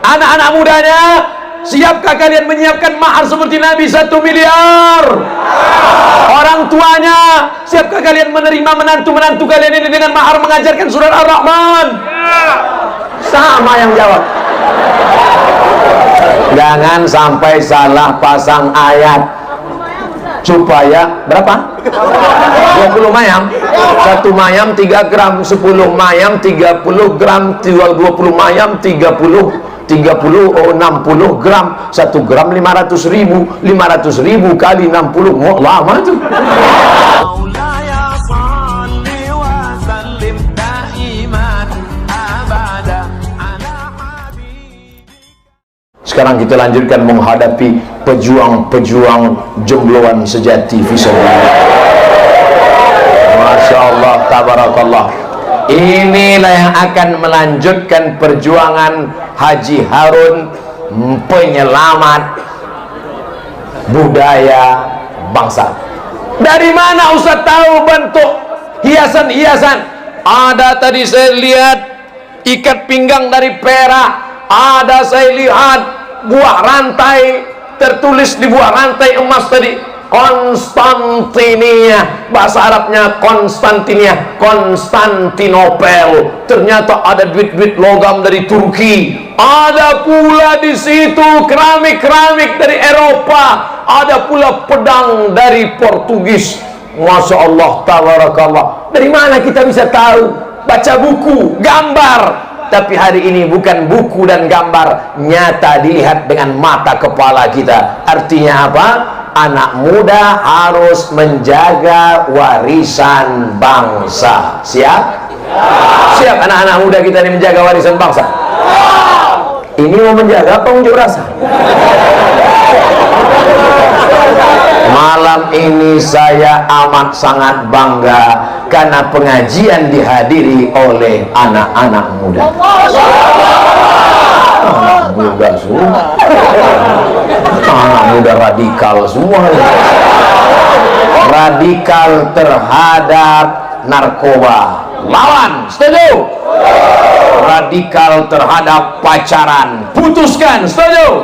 Anak-anak mudanya, siapkah kalian menyiapkan mahar seperti Nabi 1 miliar? Orang tuanya, siapkah kalian menerima menantu-menantu kalian ini dengan mahar mengajarkan surat Ar-Rahman? Sama yang jawab. Jangan sampai salah pasang ayat. Supaya berapa? 20 mayam. 1 mayam 3 gram, 10 mayam 30 gram, 20 mayam 30 60 gram, 1 gram 500.000, 500.000 kali 60, lama tuh. Sekarang kita lanjutkan menghadapi pejuang-pejuang jombloan sejati fisabilillah. Masya Allah, tabarakallah. Inilah yang akan melanjutkan perjuangan Haji Harun, penyelamat budaya bangsa. Dari mana Ustaz tahu bentuk hiasan-hiasan? Ada tadi saya lihat ikat pinggang dari perak, ada saya lihat buah rantai, tertulis di buah rantai emas tadi Konstantinia, bahasa Arabnya Konstantinia, Konstantinopel. Ternyata ada duit-duit logam dari Turki, ada pula di situ keramik-keramik dari Eropa, ada pula pedang dari Portugis. Masya Allah, tabarakallah. Dari mana kita bisa tahu? Baca buku, gambar. Tapi hari ini bukan buku dan gambar, nyata dilihat dengan mata kepala kita. Artinya apa? Anak muda harus menjaga warisan bangsa. Siap? Siap anak-anak muda kita ini menjaga warisan bangsa? Ini mau menjaga apa unjuk rasa? Malam ini saya amat sangat bangga karena pengajian dihadiri oleh anak-anak muda. Anak muda semua, anak muda radikal semua, radikal terhadap narkoba, lawan, setuju? Radikal terhadap pacaran, putuskan, setuju?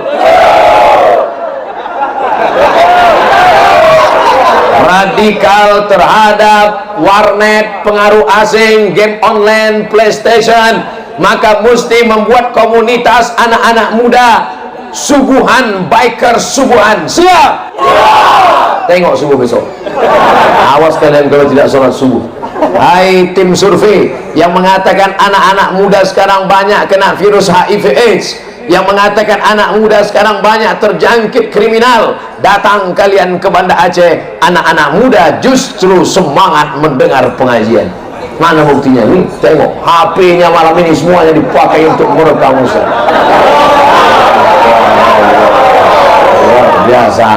Radikal terhadap warnet, pengaruh asing, game online, PlayStation, maka mesti membuat komunitas anak-anak muda subuhan, biker subuhan. Siap? Tengok subuh besok. Awas kalian kalau tidak sholat subuh. Hai tim survei yang mengatakan anak-anak muda sekarang banyak kena virus HIV AIDS, yang mengatakan anak muda sekarang banyak terjangkit kriminal, datang kalian ke Banda Aceh, anak-anak muda justru semangat mendengar pengajian. Mana buktinya nih? Tengok HP-nya malam ini semuanya dipakai untuk merekam Ustaz. Luar biasa.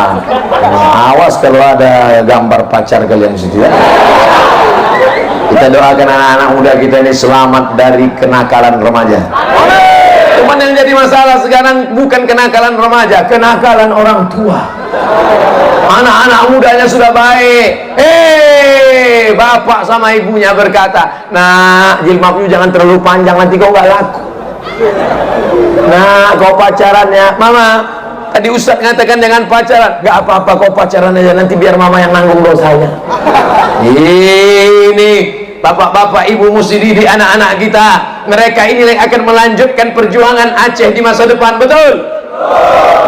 Awas kalau ada gambar pacar kalian di situ ya. Kita doakan anak-anak muda kita ini selamat dari kenakalan remaja. Cuman yang jadi masalah sekarang bukan kenakalan remaja, kenakalan orang tua. Anak-anak mudanya sudah baik. Bapak sama ibunya berkata, nah jilbabnya jangan terlalu panjang, nanti kau nggak laku. Nah kau pacarannya, mama tadi Ustadz ngatakan jangan pacaran. Gak apa-apa, kau pacaran aja, nanti biar mama yang nanggung dosanya. Ini bapak-bapak ibu mesti didik anak-anak kita. Mereka ini yang akan melanjutkan perjuangan Aceh di masa depan, betul?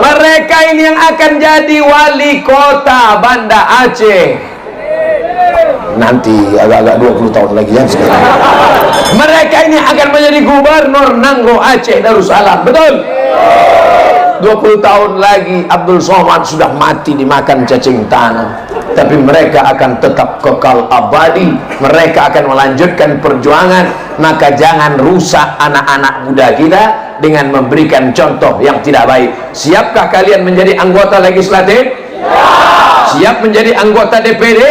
Mereka ini yang akan jadi wali kota Banda Aceh nanti agak-agak 20 tahun lagi ya sekarang. Mereka ini akan menjadi gubernur Nanggo Aceh Darussalam, betul? 20 tahun lagi Abdul Somad sudah mati dimakan cacing tanah, tapi mereka akan tetap kekal abadi. Mereka akan melanjutkan perjuangan. Maka jangan rusak anak-anak muda kita dengan memberikan contoh yang tidak baik. Siapkah kalian menjadi anggota legislatif? Siap menjadi anggota DPD?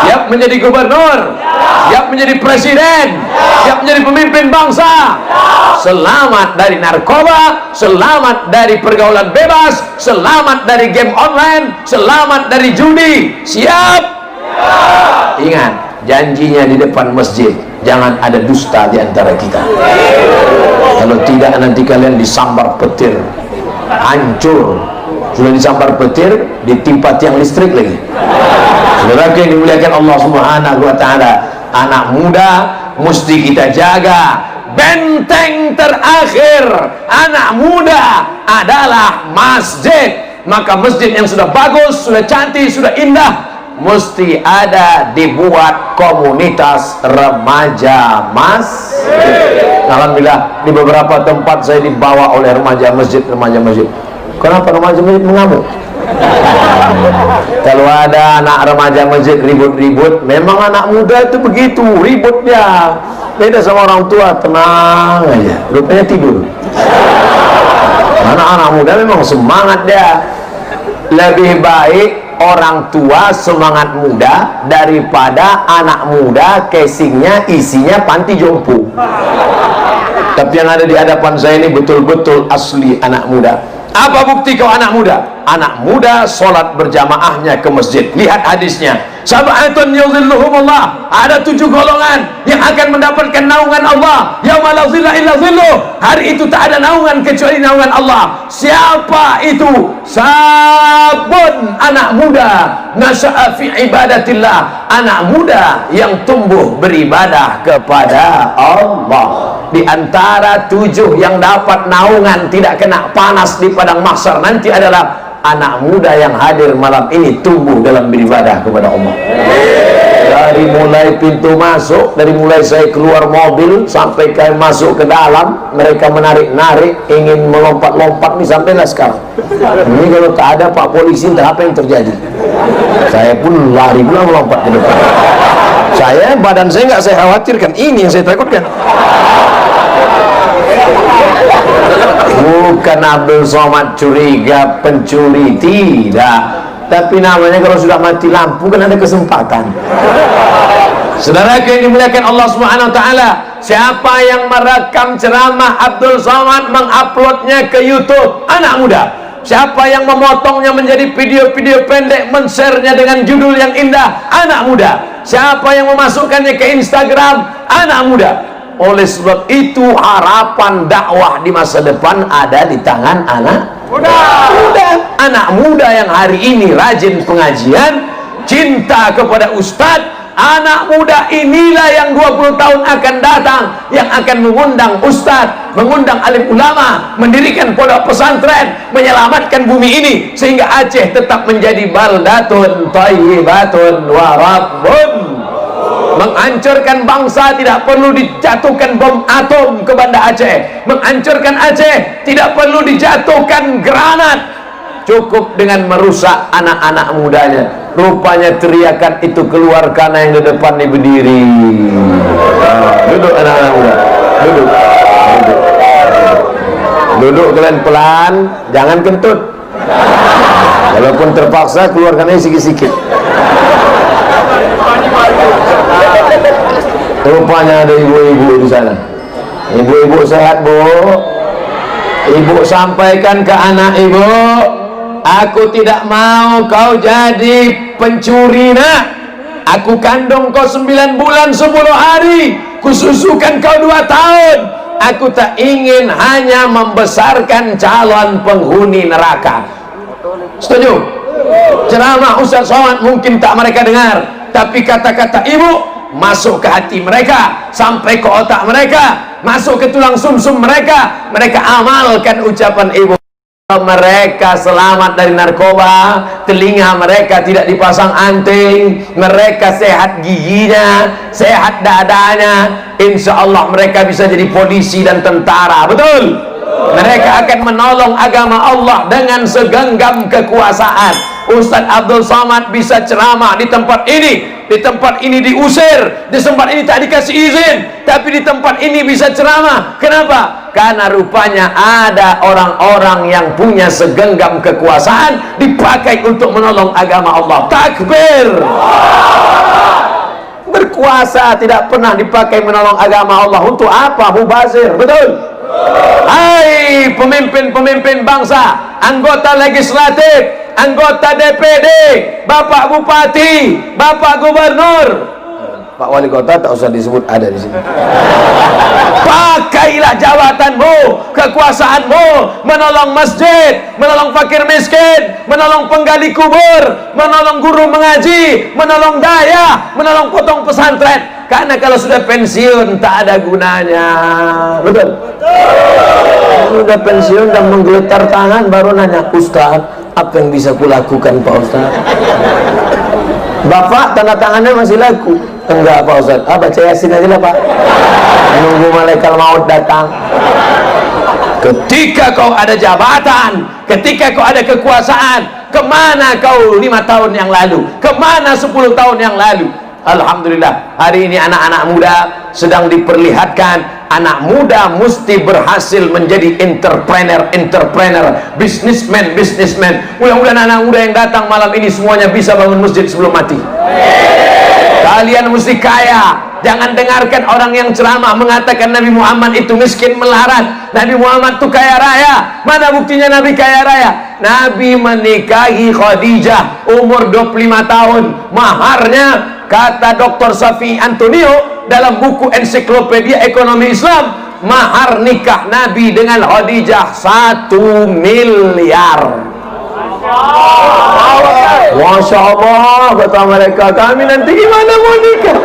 Siap menjadi gubernur? Siap menjadi presiden? Siap menjadi pemimpin bangsa? Selamat dari narkoba, selamat dari pergaulan bebas, selamat dari game online, selamat dari judi. Siap? Ingat, janjinya di depan masjid, jangan ada dusta di antara kita. Kalau tidak nanti kalian disambar petir, hancur. Sudah disambar petir, ditimpa tiang listrik lagi. Saudara yang dimuliakan Allah Subhanahu wa taala, anak muda mesti kita jaga. Benteng terakhir anak muda adalah masjid. Maka masjid yang sudah bagus, sudah cantik, sudah indah, mesti ada dibuat komunitas remaja masjid. Alhamdulillah di beberapa tempat saya dibawa oleh remaja masjid. Kenapa remaja masjid mengamuk? Kalau ada anak remaja masjid ribut-ribut, memang anak muda itu begitu ributnya. Beda sama orang tua, tenang aja, rupanya tidur. Anak-anak muda memang semangat dia. Lebih baik orang tua semangat muda daripada anak muda casingnya isinya panti jompo. Tapi yang ada di hadapan saya ini betul-betul asli anak muda. Apa bukti kau anak muda? Anak muda sholat berjamaahnya ke masjid. Lihat hadisnya, sab'atun yuzilluhumullah, ada 7 golongan yang akan mendapatkan naungan Allah yauma la zilla illa zilluh. Hari itu tak ada naungan kecuali naungan Allah. Siapa itu? Sabun, anak muda nasya'a fi ibadatillah, anak muda yang tumbuh beribadah kepada Allah. Di antara 7 yang dapat naungan tidak kena panas di padang mahsyar nanti adalah anak muda yang hadir malam ini tumbuh dalam beribadah kepada Allah. Dari mulai pintu masuk, dari mulai saya keluar mobil sampai kami masuk ke dalam, mereka menarik-narik ingin melompat-lompat nih sampailah sekarang. Ini kalau tak ada Pak Polisi entah apa yang terjadi. Saya pun lari pula melompat ke depan. Badan saya nggak saya khawatirkan, ini yang saya takutkan. Bukan Abdul Somad curiga pencuri, tidak, tapi namanya kalau sudah mati lampu kan ada kesempatan. Saudara yang dimuliakan Allah Subhanahu wa taala, siapa yang merekam ceramah Abdul Somad menguploadnya ke YouTube? Anak muda. Siapa yang memotongnya menjadi video-video pendek, men-share-nya dengan judul yang indah? Anak muda. Siapa yang memasukkannya ke Instagram? Anak muda. Oleh sebab itu harapan dakwah di masa depan ada di tangan anak muda. Anak muda yang hari ini rajin pengajian, cinta kepada ustadz. Anak muda inilah yang 20 tahun akan datang, yang akan mengundang ustadz, mengundang alim ulama, mendirikan pondok pesantren, menyelamatkan bumi ini sehingga Aceh tetap menjadi baldatun thayyibatun wa rabbun. Menghancurkan bangsa tidak perlu dijatuhkan bom atom ke Banda Aceh. Menghancurkan Aceh tidak perlu dijatuhkan granat. Cukup dengan merusak anak-anak mudanya. Rupanya teriakan itu keluar karena yang di depan ini berdiri. Duduk anak-anak muda. Duduk kalian pelan, jangan kentut. Walaupun terpaksa keluarkannya sikit-sikit. Rupanya ada ibu-ibu di sana. Ibu-ibu sehat, Bu? Ibu sampaikan ke anak ibu, aku tidak mau kau jadi pencuri, nak. Aku kandung kau 9 bulan 10 hari, kususukan kau 2 tahun. Aku tak ingin hanya membesarkan calon penghuni neraka. Setuju? Ceramah Ustaz Somad mungkin tak mereka dengar, tapi kata-kata ibu masuk ke hati mereka, sampai ke otak mereka, masuk ke tulang sumsum mereka. Mereka amalkan ucapan ibu. Mereka selamat dari narkoba, telinga mereka tidak dipasang anting, mereka sehat giginya, sehat dadanya. Insya Allah mereka bisa jadi polisi dan tentara. Betul? Mereka akan menolong agama Allah dengan segenggam kekuasaan. Ustadz Abdul Somad bisa ceramah di tempat ini, di tempat ini diusir, di tempat ini tak dikasih izin, tapi di tempat ini bisa ceramah. Kenapa? Karena rupanya ada orang-orang yang punya segenggam kekuasaan dipakai untuk menolong agama Allah. Takbir! Berkuasa tidak pernah dipakai menolong agama Allah. Untuk apa? Mubazir. Betul? Hai pemimpin-pemimpin bangsa, anggota legislatif, anggota DPD, Bapak Bupati, Bapak Gubernur, Pak Wali Kota tak usah disebut, ada di sini. Pakailah jabatanmu, kekuasaanmu, menolong masjid, menolong fakir miskin, menolong penggali kubur, menolong guru mengaji, menolong daya, menolong potong pesantren. Karena kalau sudah pensiun tak ada gunanya. Betul? Sudah pensiun dan menggeletar tangan baru nanya, Ustaz, apa yang bisa kulakukan Pak Ustaz? Bapak tanda tangannya masih laku. Enggak Pak Ustaz, baca Yasin aja lah Pak, nunggu malaikat maut datang. Ketika kau ada jabatan, ketika kau ada kekuasaan, kemana kau 5 tahun yang lalu, kemana 10 tahun yang lalu? Alhamdulillah, hari ini anak-anak muda sedang diperlihatkan, anak muda mesti berhasil menjadi entrepreneur, businessman. Mudah-mudahan anak muda yang datang malam ini semuanya bisa bangun masjid sebelum mati. Kalian mesti kaya. Jangan dengarkan orang yang ceramah mengatakan Nabi Muhammad itu miskin melarat, Nabi Muhammad itu kaya raya. Mana buktinya Nabi kaya raya? Nabi menikahi Khadijah umur 25 tahun. Maharnya, kata Dr. Safi Antonio dalam buku ensiklopedia ekonomi Islam, mahar nikah Nabi dengan Khadijah 1 miliar. Masya Allah, kata mereka, kami nanti gimana mau nikah?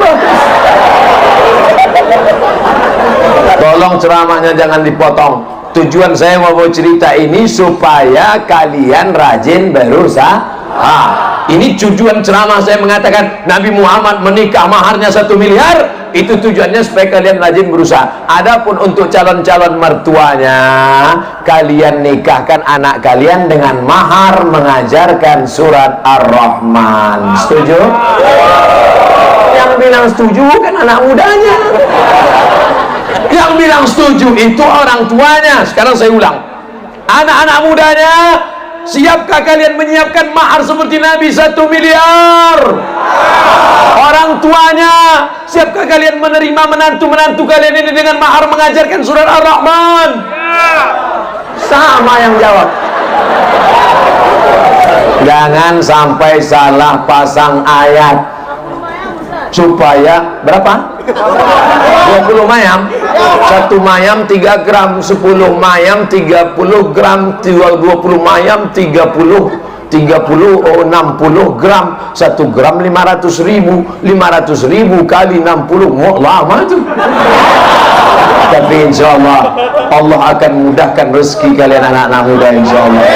Tolong ceramahnya jangan dipotong. Tujuan saya mau cerita ini supaya kalian rajin berusaha. Ini tujuan ceramah saya mengatakan Nabi Muhammad menikah maharnya 1 miliar. Itu tujuannya supaya kalian rajin berusaha. Adapun untuk calon-calon mertuanya, kalian nikahkan anak kalian dengan mahar mengajarkan surat Ar-Rahman. Setuju? Yang bilang setuju kan anak mudanya. Yang bilang setuju itu orang tuanya. Sekarang saya ulang, anak-anak mudanya, siapkah kalian menyiapkan mahar seperti Nabi 1 miliar? Orang tuanya, siapkah kalian menerima menantu-menantu kalian ini dengan mahar mengajarkan surat Ar-Rahman? Sama yang jawab. Jangan sampai salah pasang ayat. Supaya berapa? 20 mayam. 1 mayam 3 gram, 10 mayam 30 gram, 20 mayam 60 gram. 1 gram 500 ribu kali 60, mau lama tuh. Tapi insya Allah Allah akan mudahkan rezeki kalian anak-anak muda, insya Allah.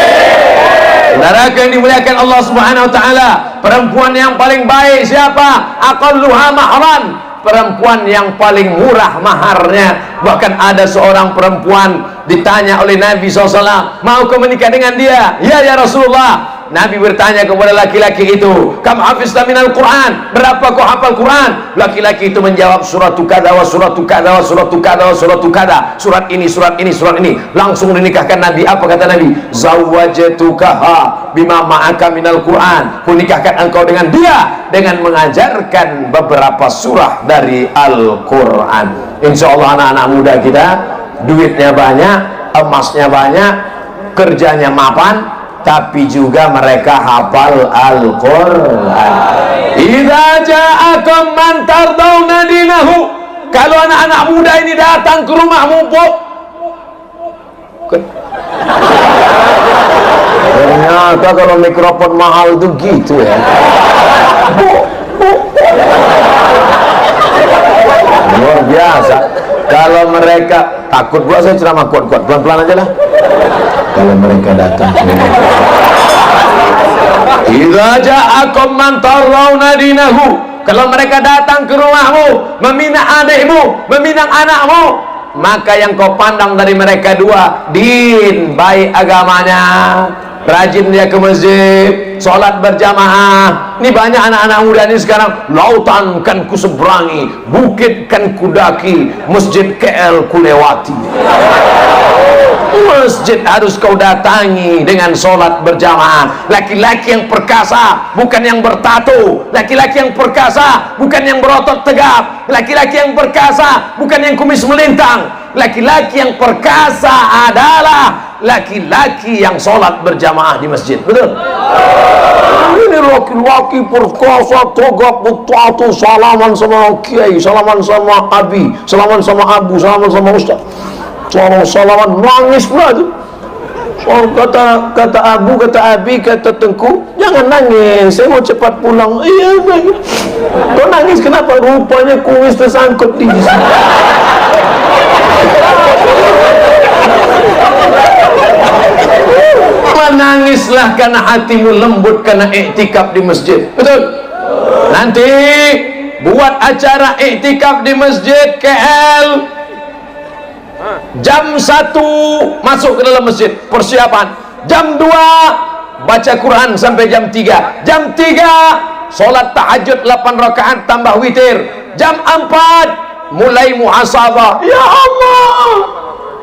Saudara yang dimuliakan Allah Subhanahu wa taala, perempuan yang paling baik siapa? Aqalluha mahran, perempuan yang paling murah maharnya. Bahkan ada seorang perempuan ditanya oleh Nabi SAW, mau kau menikah dengan dia? Ya Rasulullah. Nabi bertanya kepada laki-laki itu, kam hafizta minal Quran, berapa kau hafal Quran? Laki-laki itu menjawab, suratu kada wa suratu kada wa suratu kada wa suratu kada, surat ini, surat ini, surat ini. Langsung dinikahkan Nabi. Apa kata Nabi? Zawwajtukaha bima ma'aka minal Quran, ku nikahkan engkau dengan dia dengan mengajarkan beberapa surah dari Al-Quran. Insya Allah anak-anak muda kita duitnya banyak, emasnya banyak, kerjanya mapan, tapi juga mereka hafal Al-Quran. Idza ja'akum man tardawna dinahu, kalau anak-anak muda ini datang ke rumahmu, ternyata kalau mikrofon mahal itu gitu ya. Luar biasa. Kalau mereka takut gua, saya ceramah kuat-kuat, pelan-pelan aja lah. Kalau mereka datang idza ja'akum man tarawna dinahu, kalau mereka datang ke rumahmu, meminang adikmu, meminang anakmu, maka yang kau pandang dari mereka dua, din, baik agamanya, rajin dia ke masjid, sholat berjamaah. Ini banyak anak-anak muda ini sekarang, lautan kan ku seberangi, bukit kan ku daki, masjid KL ku lewati. Masjid harus kau datangi dengan sholat berjamaah. Laki-laki yang perkasa, bukan yang bertato. Laki-laki yang perkasa, bukan yang berotot tegap. Laki-laki yang perkasa, bukan yang kumis melintang. laki-laki yang perkasa adalah laki-laki yang sholat berjamaah di masjid. Betul? Ini laki-laki perkasa, tegak, betul, salaman sama kiai, salaman sama abi, salaman sama abu, salaman sama ustaz, salaman nangis pula tu. Oh, kata abu, kata abi, kata tengku, jangan nangis, saya mau cepat pulang. Iya, kau nangis kenapa? Rupanya kumis tersangkut di sini. Menangislah karena hatimu lembut karena iktikaf di masjid. Betul? Nanti buat acara iktikaf di masjid KL. Jam 1 masuk ke dalam masjid, persiapan. Jam 2 baca Quran sampai jam 3. Jam 3 solat tahajud 8 rakaat tambah witir. Jam 4 mulai muhasabah. Ya Allah,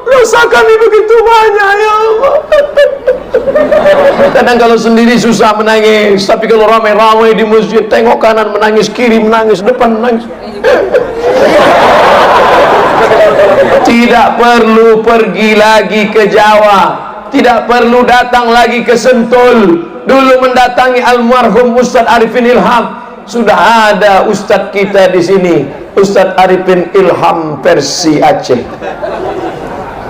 dosa kami begitu banyak ya Allah. Kadang kalau sendiri susah menangis, tapi kalau ramai-ramai di masjid, tengok kanan menangis, kiri menangis, depan menangis. Tidak perlu pergi lagi ke Jawa, tidak perlu datang lagi ke Sentul. Dulu mendatangi almarhum Ustadz Arifin Ilham, sudah ada Ustadz kita di sini, Ustadz Arifin Ilham versi Aceh.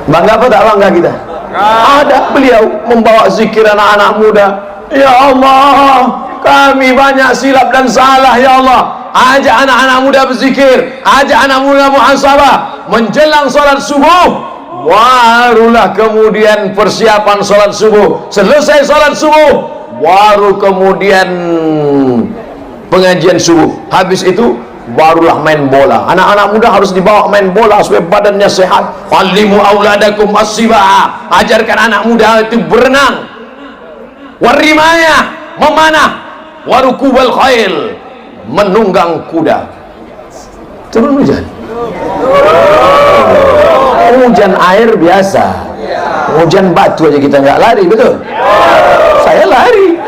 Bangga apa tak bangga kita? Ada beliau membawa zikir anak-anak muda. Ya Allah, kami banyak silap dan salah ya Allah. Ajak anak-anak muda berzikir, ajak anak muda muhasabah. Menjelang sholat subuh, barulah kemudian persiapan sholat subuh. Selesai sholat subuh, baru kemudian pengajian subuh. Habis itu barulah main bola. Anak-anak muda harus dibawa main bola supaya badannya sehat. Alimu auladakum as-sibah. Ajarkan anak muda itu berenang, warimaya, memanah, warukubal khail, menunggang kuda. Turun hujan, hujan air biasa, hujan batu aja kita nggak lari. Betul? Saya lari.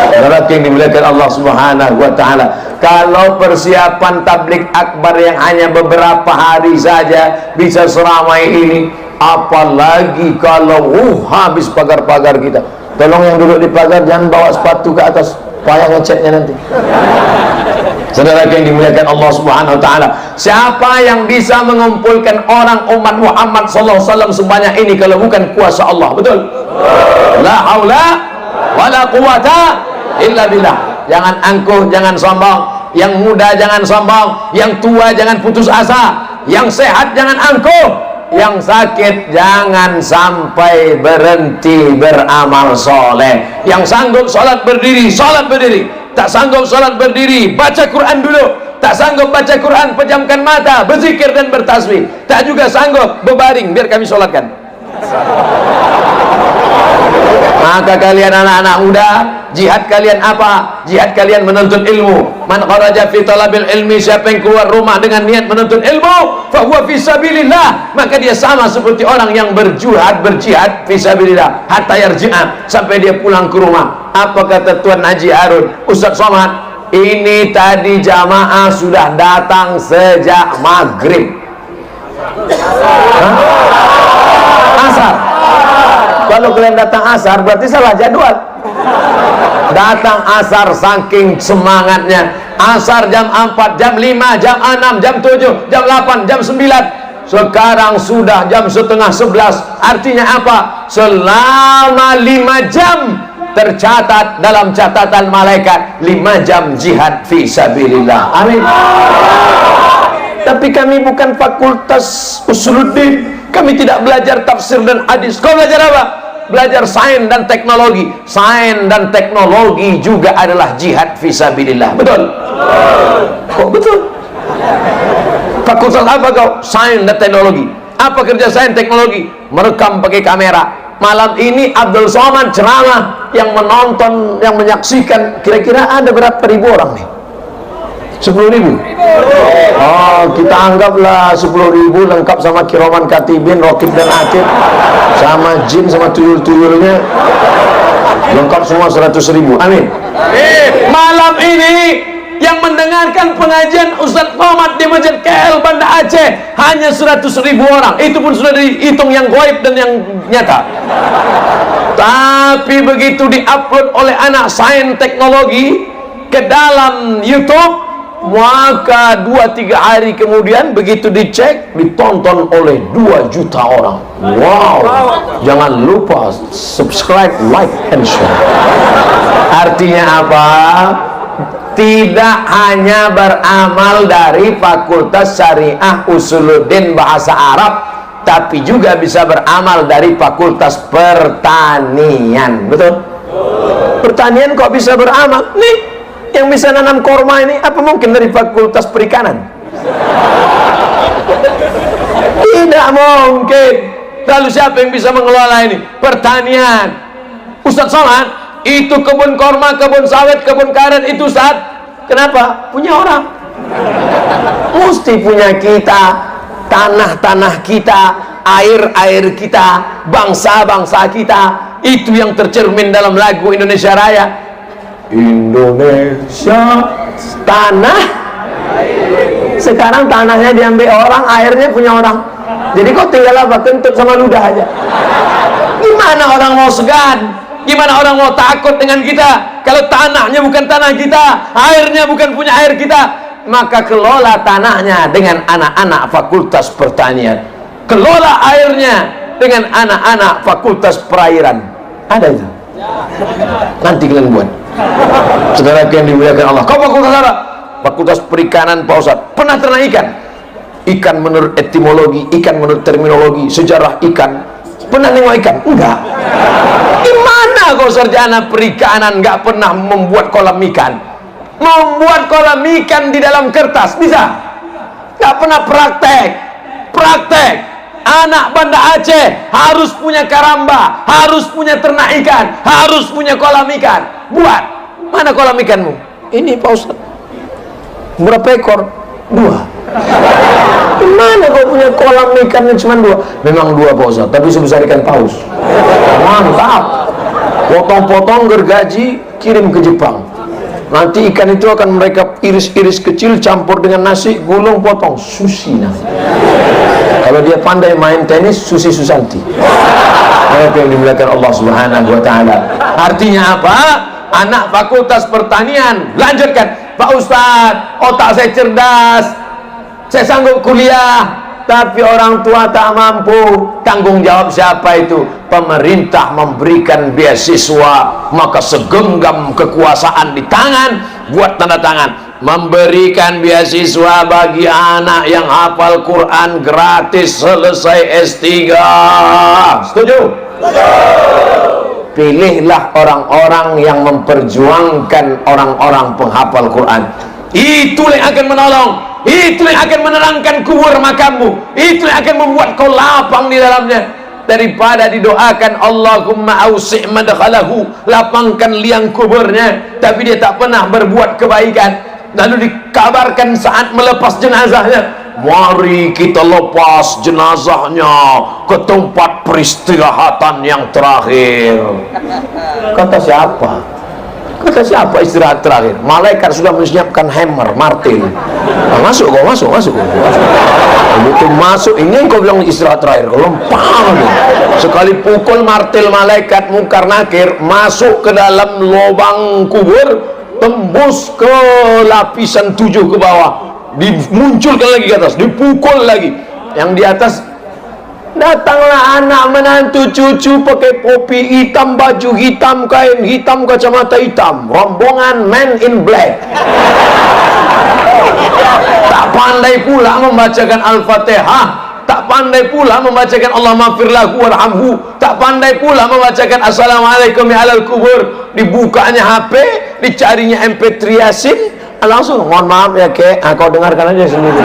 Saudara yang dimuliakan Allah Subhanahu wa taala, kalau persiapan tablik akbar yang hanya beberapa hari saja bisa seramai ini, apalagi kalau habis pagar-pagar kita. Tolong yang duduk di pagar jangan bawa sepatu ke atas, payah ngeceknya nanti. Saudara yang dimuliakan Allah Subhanahu wa taala, siapa yang bisa mengumpulkan orang umat Muhammad sallallahu alaihi wasallam sebanyak ini kalau bukan kuasa Allah? Betul? La haula wala quwata illa billah. Jangan angkuh, jangan sombong. Yang muda jangan sombong, yang tua jangan putus asa, yang sehat jangan angkuh, yang sakit jangan sampai berhenti beramal soleh. Yang sanggup sholat berdiri, sholat berdiri. Tak sanggup sholat berdiri, baca Quran dulu. Tak sanggup baca Quran, pejamkan mata, berzikir dan bertasbih. Tak juga sanggup, berbaring, biar kami sholatkan. Maka kalian anak-anak muda, jihad kalian apa? Jihad kalian menuntut ilmu. Man kharaja fi talabil ilmi, siapa yang keluar rumah dengan niat menuntut ilmu, fa huwa fi sabilillah, maka dia sama seperti orang yang berjihad fi sabilillah hatta yarji'a, sampai dia pulang ke rumah. Apa kata Tuan Haji Harun, Ustaz Somad, ini tadi jamaah sudah datang sejak maghrib. Asar. Kalau kalian datang asar berarti salah jadwal. Datang asar saking semangatnya. Asar jam 4, jam 5, jam 6, jam 7, jam 8, jam 9. Sekarang sudah jam setengah 11. Artinya apa? Selama 5 jam tercatat dalam catatan malaikat 5 jam jihad fi sabilillah. Amin. Tapi kami bukan fakultas usuluddin, kami tidak belajar tafsir dan hadis. Kau belajar apa? Belajar sains dan teknologi. Sains dan teknologi juga adalah jihad fi sabilillah. Betul? Kok betul? Fakultas apa kau? Sains dan teknologi. Apa kerja sains teknologi? Merekam pakai kamera. Malam ini Abdul Somad ceramah, yang menonton, yang menyaksikan kira-kira ada berapa ribu orang nih? 10.000. Oh, kita anggaplah 10.000 lengkap sama kiraman katibin, rokib dan atid, sama jin sama tuyul-tuyulnya, lengkap semua 100.000. Amin. Malam ini Yang mendengarkan pengajian Ustaz Somad di Masjid KL Banda Aceh hanya 100.000 orang. Itu pun sudah dihitung yang gaib dan yang nyata. Tapi begitu diupload oleh anak sains teknologi ke dalam YouTube, maka 2-3 hari kemudian begitu dicek, ditonton oleh 2 juta orang. Wow. Jangan lupa subscribe, like, and share. Artinya apa? Tidak hanya beramal dari Fakultas Syariah Usuluddin Bahasa Arab, tapi juga bisa beramal dari Fakultas Pertanian. Betul? Pertanian kok bisa beramal? Nih, yang bisa nanam korma ini apa mungkin dari Fakultas Perikanan? Tidak mungkin. Lalu siapa yang bisa mengelola ini? Pertanian. Ustaz Somad, itu kebun korma, kebun sawit, kebun karet itu Ustaz. Kenapa? Punya orang. Mesti punya kita, tanah-tanah kita, air-air kita, bangsa-bangsa kita. Itu yang tercermin dalam lagu Indonesia Raya. Indonesia tanah. Sekarang tanahnya diambil orang, airnya punya orang. Jadi kok tinggal apa? Kentut sama ludah aja. Gimana orang mau segan? Gimana orang mau takut dengan kita kalau tanahnya bukan tanah kita, airnya bukan punya air kita? Maka kelola tanahnya dengan anak-anak Fakultas Pertanian, kelola airnya dengan anak-anak Fakultas Perairan. Ada itu? Nanti kalian buat. Saudara yang dimuliakan Allah, kau fakultas apa? Fakultas Perikanan Pak Ustaz. Pernah ternak ikan? Ikan menurut etimologi, ikan menurut terminologi, sejarah ikan. Pernah nengok ikan? Enggak. Gimana kau sarjana perikanan nggak pernah membuat kolam ikan? Membuat kolam ikan di dalam kertas bisa? Nggak pernah praktek. Praktek. Anak Banda Aceh harus punya karamba, harus punya ternak ikan, harus punya kolam ikan. Buat. Mana kolam ikanmu? Ini Pak Ustaz. Berapa ekor? 2. Gimana kau punya kolam ikannya cuma 2? Memang 2 Pak Ustaz, tapi sebesar ikan paus. Mantap. Potong-potong gergaji, kirim ke Jepang. Nanti ikan itu akan mereka iris-iris kecil, campur dengan nasi, gulung, potong. Sushi namanya. Kalau dia pandai main tenis, Susi Susanti. Apa yang dimuliakan Allah Subhanahu wa Ta'ala. Artinya apa? Anak Fakultas Pertanian lanjutkan, Pak Ustadz, otak saya cerdas, saya sanggup kuliah, tapi orang tua tak mampu. Tanggung jawab siapa itu? Pemerintah memberikan beasiswa, maka segenggam kekuasaan di tangan, buat tanda tangan, memberikan beasiswa bagi anak yang hafal Quran gratis selesai S3. Setuju? Pilihlah orang-orang yang memperjuangkan orang-orang penghafal Quran. Itu yang akan menolong, itu yang akan menerangkan kubur makammu, itu yang akan membuat kau lapang di dalamnya. Daripada didoakan Allahumma ausi' madkhalahu, lapangkan liang kuburnya, tapi dia tak pernah berbuat kebaikan. Lalu dikabarkan saat melepas jenazahnya, mari kita lepas jenazahnya ke tempat peristirahatan yang terakhir. Kata siapa? Kata siapa istirahat terakhir? Malaikat sudah menyiapkan hammer, martil. Nah, masuk kau, masuk. Begitu masuk, ini kau bilang istirahat terakhir. Kau lempang. Sekali pukul martil malaikat Munkar Nakir masuk ke dalam lubang kubur, tembus ke lapisan 7 ke bawah, dimunculkan lagi ke atas, dipukul lagi. Yang di atas, datanglah anak menantu cucu pakai topi hitam, baju hitam, kain hitam, kacamata hitam, rombongan Men in Black. Tak pandai pula membacakan Al-Fatihah, tak pandai pula membacakan Allah maghfir lahu warhamhu, tak pandai pula membacakan Assalamualaikum ya alal kubur. Dibukanya HP, dicarinya MP3 Yasin, langsung mohon maaf ya kek, kau dengarkan aja sendiri.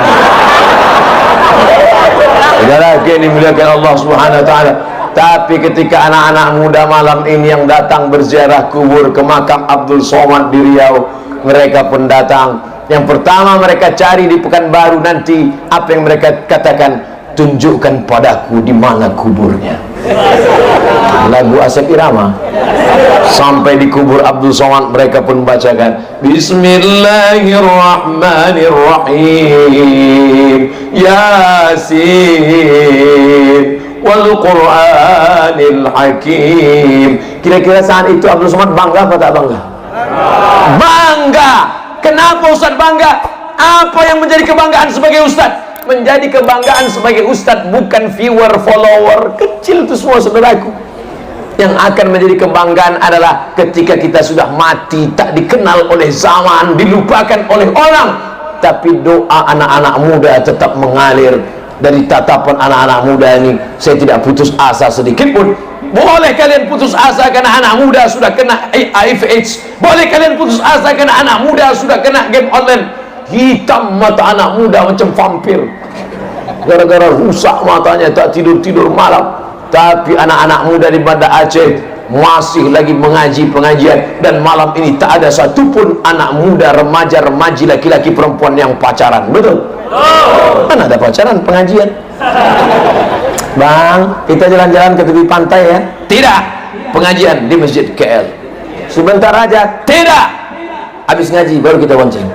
Saudara yang dimuliakan Allah Subhanahu wa Ta'ala. Tapi ketika anak-anak muda malam ini yang datang berziarah kubur ke makam Abdul Somad di Riau, mereka pun datang. Yang pertama mereka cari di Pekanbaru nanti, apa yang mereka katakan? Tunjukkan padaku di mana kuburnya. lagu Asep Irama. Sampai di kubur Abdul Somad mereka pun bacakan Bismillahirrahmanirrahim Yasin wal Qur'anil Hakim. Kira-kira saat itu Abdul Somad bangga apa tak bangga? Bangga. Kenapa Ustaz bangga? Apa yang menjadi kebanggaan sebagai Ustaz? Menjadi kebanggaan sebagai Ustaz bukan viewer, follower kecil itu semua, saudaraku. Yang akan menjadi kebanggaan adalah ketika kita sudah mati, tak dikenal oleh zaman, dilupakan oleh orang, tapi doa anak-anak muda tetap mengalir. Dari tatapan anak-anak muda ini saya tidak putus asa sedikit pun. Boleh kalian putus asa karena anak muda sudah kena HIV/AIDS, boleh kalian putus asa karena anak muda sudah kena game online. Hitam mata anak muda macam vampir, gara-gara rusak matanya, tak tidur-tidur malam. Tapi anak-anak muda di Banda Aceh masih lagi mengaji pengajian, dan malam ini tak ada satupun anak muda, remaja, remaji, laki-laki, perempuan yang pacaran. Betul? Mana ada pacaran pengajian? Bang, kita jalan-jalan ke tepi pantai ya? Tidak. Pengajian di Masjid KL. Sebentar aja? Tidak. Habis ngaji baru kita bonceng.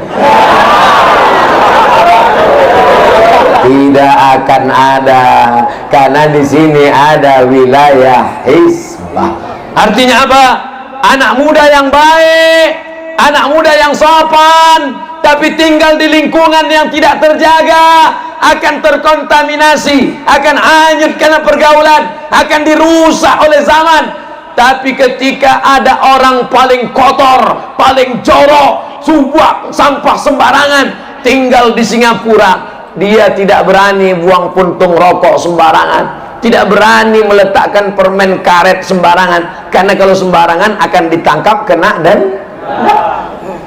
Tidak akan ada, karena di sini ada wilayah Hizbah. Artinya apa? Anak muda yang baik, anak muda yang sopan, tapi tinggal di lingkungan yang tidak terjaga, akan terkontaminasi, akan hanyut karena pergaulan, akan dirusak oleh zaman. Tapi ketika ada orang paling kotor, paling jorok, buang sampah sembarangan, tinggal di Singapura, dia tidak berani buang puntung rokok sembarangan, tidak berani meletakkan permen karet sembarangan, karena kalau sembarangan akan ditangkap, kena dan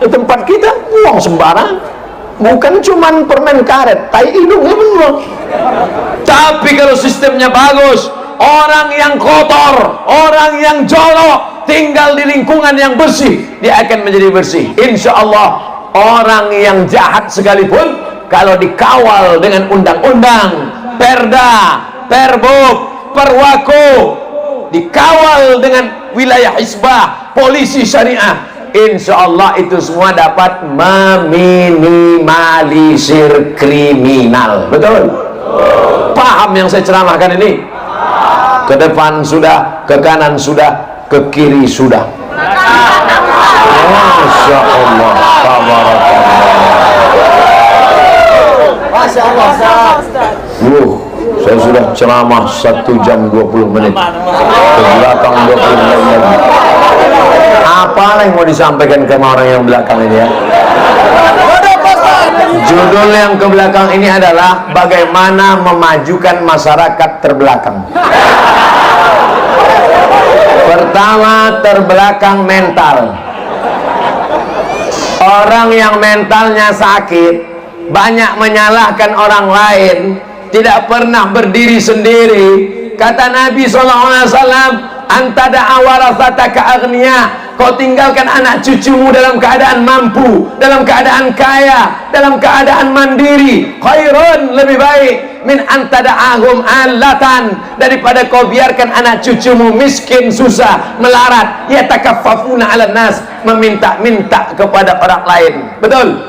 tempat kita buang sembarangan. Bukan cuman permen karet, tai hidungnya buang. Tapi kalau sistemnya bagus, orang yang kotor, orang yang jorok tinggal di lingkungan yang bersih, dia akan menjadi bersih. Insya Allah. Orang yang jahat sekalipun, kalau dikawal dengan undang-undang, perda, perbuk, perwako, dikawal dengan wilayah Hizbah, polisi syariah, insya Allah itu semua dapat meminimalisir kriminal. Betul? Paham yang saya ceramahkan ini? Ke depan sudah, ke kanan sudah, ke kiri sudah. Masya Allah, Masya Allah, saya sudah ceramah 1 jam 20 menit ke belakang, 20 menit lagi. Apa yang mau disampaikan ke orang yang belakang ini ya? Judul yang ke belakang ini adalah bagaimana memajukan masyarakat terbelakang. Pertama, terbelakang mental. Orang yang mentalnya sakit, banyak menyalahkan orang lain, tidak pernah berdiri sendiri. Kata Nabi SAW, antada awarafataka agniya, kau tinggalkan anak cucumu dalam keadaan mampu, dalam keadaan kaya, dalam keadaan mandiri, khairun, lebih baik, min antada'ahum alatan, daripada kau biarkan anak cucumu miskin, susah, melarat, yatakaffafuna 'alan nas, meminta-minta kepada orang lain. Betul?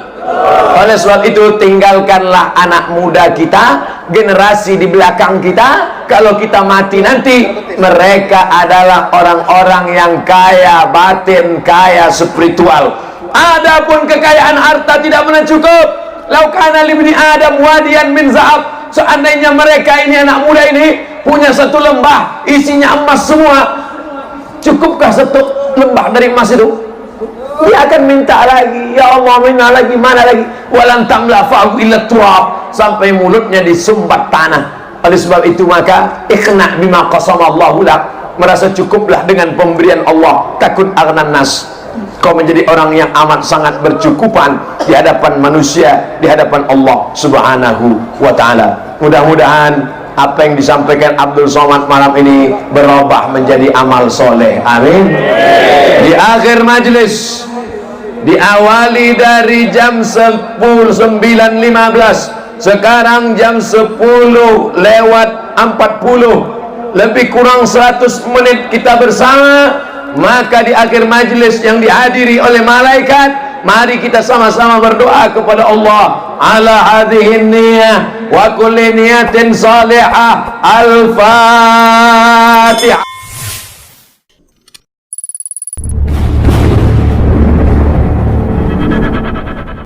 Oleh sebab itu, tinggalkanlah anak muda kita, generasi di belakang kita. Kalau kita mati nanti, mereka adalah orang-orang yang kaya batin, kaya spiritual. Adapun kekayaan harta tidak pernah cukup. Laukana libni Adam wadiyan min zahab, seandainya mereka ini, anak muda ini, punya satu lembah isinya emas semua, cukupkah satu lembah dari emas itu? Dia akan minta lagi, ya Allah, minta lagi, mana lagi? Walan tamla fa'u illa turab, sampai mulutnya disumbat tanah. Oleh sebab itu maka ikhna bima qasamallahu lak, merasa cukuplah dengan pemberian Allah, takut aghnan nas, kau menjadi orang yang amat sangat bercukupan di hadapan manusia, di hadapan Allah Subhanahu wa ta'ala. Mudah-mudahan apa yang disampaikan Abdul Somad malam ini berubah menjadi amal soleh. Amin. Di akhir majlis, diawali dari jam 9.15, sekarang jam 10 lewat 40, lebih kurang 100 menit kita bersama, maka di akhir majlis yang dihadiri oleh malaikat, mari kita sama-sama berdoa kepada Allah ala hadhihi niyah wa kulli niyatin salihah. Al-Fatihah.